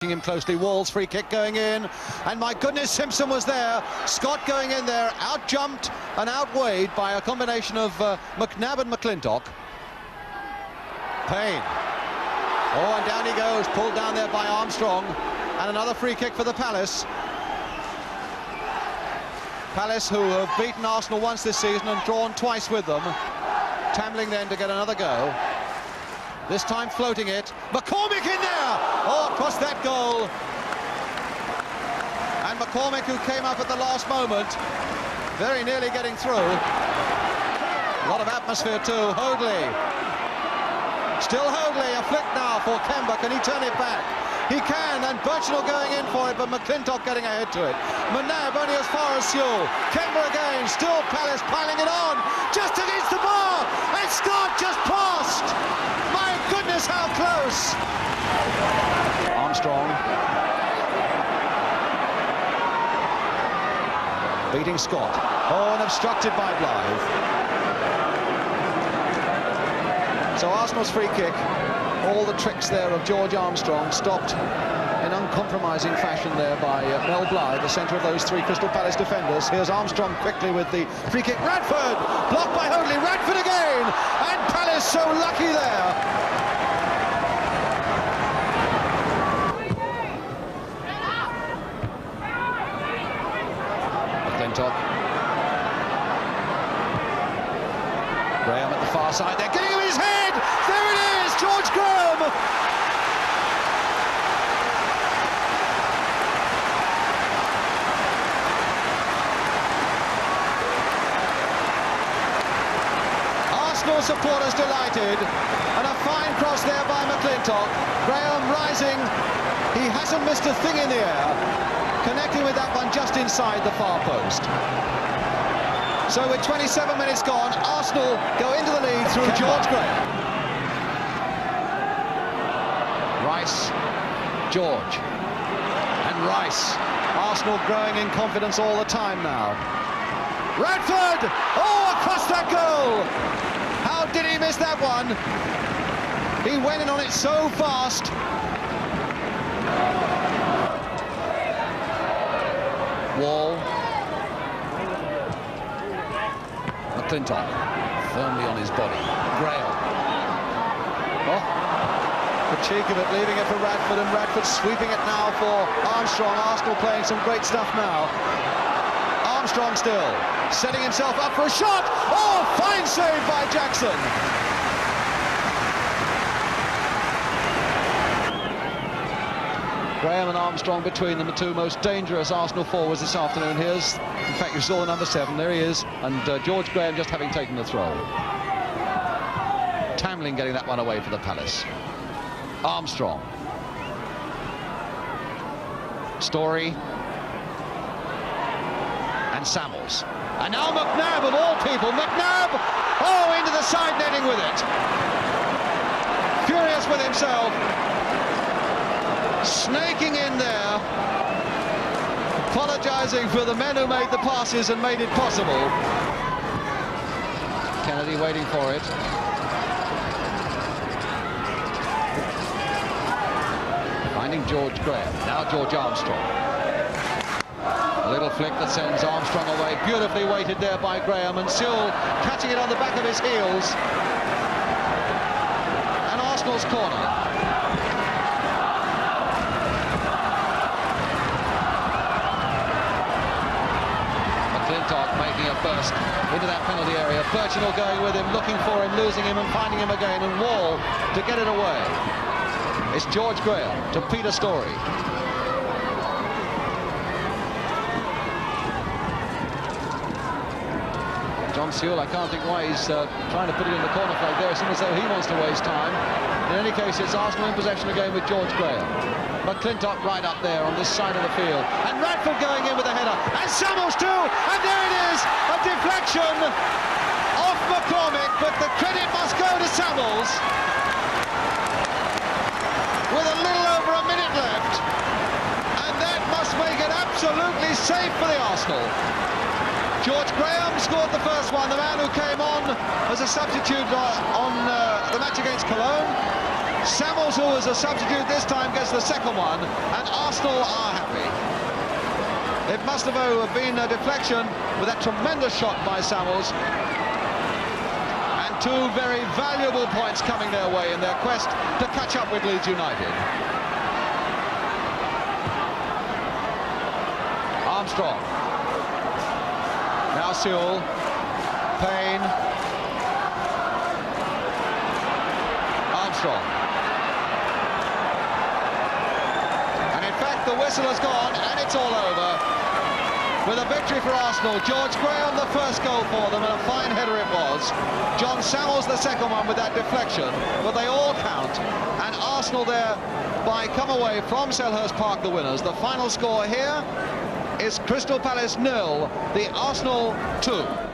Him closely. Walls, free kick going in, and my goodness, Simpson was there. Scott going in there, out-jumped and outweighed by a combination of McNabb and McClintock. Payne. Oh, and down he goes, pulled down there by Armstrong, and another free kick for the Palace. Palace, who have beaten Arsenal once this season and drawn twice with them. Tambling then to get another go. This time floating it. McCormick in there! Oh, across that goal. And McCormick, who came up at the last moment, very nearly getting through. A lot of atmosphere too. Hoadley. Still Hoadley, a flick now for Kemba. Can he turn it back? He can, and Birchnell going in for it, but McClintock getting ahead to it. McNabb only as far as Sewell. Kemba again, still Palace piling it on. Just against the bar, and Scott just passed. My goodness, how close. Armstrong. Beating Scott. Oh, and obstructed by Blythe. So Arsenal's free kick, all the tricks there of George Armstrong stopped in uncompromising fashion there by Mel Blythe, the centre of those three Crystal Palace defenders. Here's Armstrong quickly with the free kick. Radford, blocked by Hoadley. Radford again, and Palace so lucky there. McClintock. Graham at the far side. They're getting him his head. There it is, George Graham. Arsenal supporters delighted, and a fine cross there by McClintock. Graham rising. He hasn't missed a thing in the air, connecting with that one just inside the far post. So with 27 minutes gone, Arsenal go into the lead through George Graham. Rice, George, and Rice. Arsenal growing in confidence all the time now. Radford! Oh, across that goal! How did he miss that one? He went in on it so fast. Wall. McClintock firmly on his body. Graham. Oh, the cheek of it, leaving it for Radford, and Radford sweeping it now for Armstrong. Arsenal playing some great stuff now. Armstrong still setting himself up for a shot. Oh, fine save by Jackson. Graham and Armstrong between them, the two most dangerous Arsenal forwards this afternoon. Here's, in fact, you saw the number 7, there he is, and George Graham just having taken the throw. Tambling getting that one away for the Palace. Armstrong. Story. And Samuels. And now McNabb, of all people. McNabb! Oh, into the side netting with it. Furious with himself. Snaking in there, apologising for the men who made the passes and made it possible. Kennedy waiting for it. Finding George Graham. Now George Armstrong. A little flick that sends Armstrong away. Beautifully weighted there by Graham, and Sewell catching it on the back of his heels. And Arsenal's corner. Making a burst into that penalty area. Birchnell going with him, looking for him, losing him and finding him again, and Wall to get it away. It's George Graham to Peter Story. John Sewell, I can't think why he's trying to put it in the corner flag there. It's almost as though he wants to waste time. In any case, it's Arsenal in possession again with George Graham. McClintock right up there on this side of the field, and Radford going in with a header, and Samuels too, and there it is, a deflection off McCormick, but the credit must go to Samuels with a little over a minute left, and that must make it absolutely safe for the Arsenal. George Graham scored the first one, the man who came on as a substitute on the match against Cologne. Samuels, who was a substitute this time, gets the second one, and Arsenal are happy. It must have been a deflection with that tremendous shot by Samuels. And two very valuable points coming their way in their quest to catch up with Leeds United. Armstrong. Now Sewell. Payne. Armstrong. And in fact the whistle has gone and it's all over. With a victory for Arsenal. George Graham the first goal for them, and a fine header it was. John Samuels the second one with that deflection, but they all count, and Arsenal thereby come away from Selhurst Park the winners. The final score here is Crystal Palace 0, the Arsenal 2.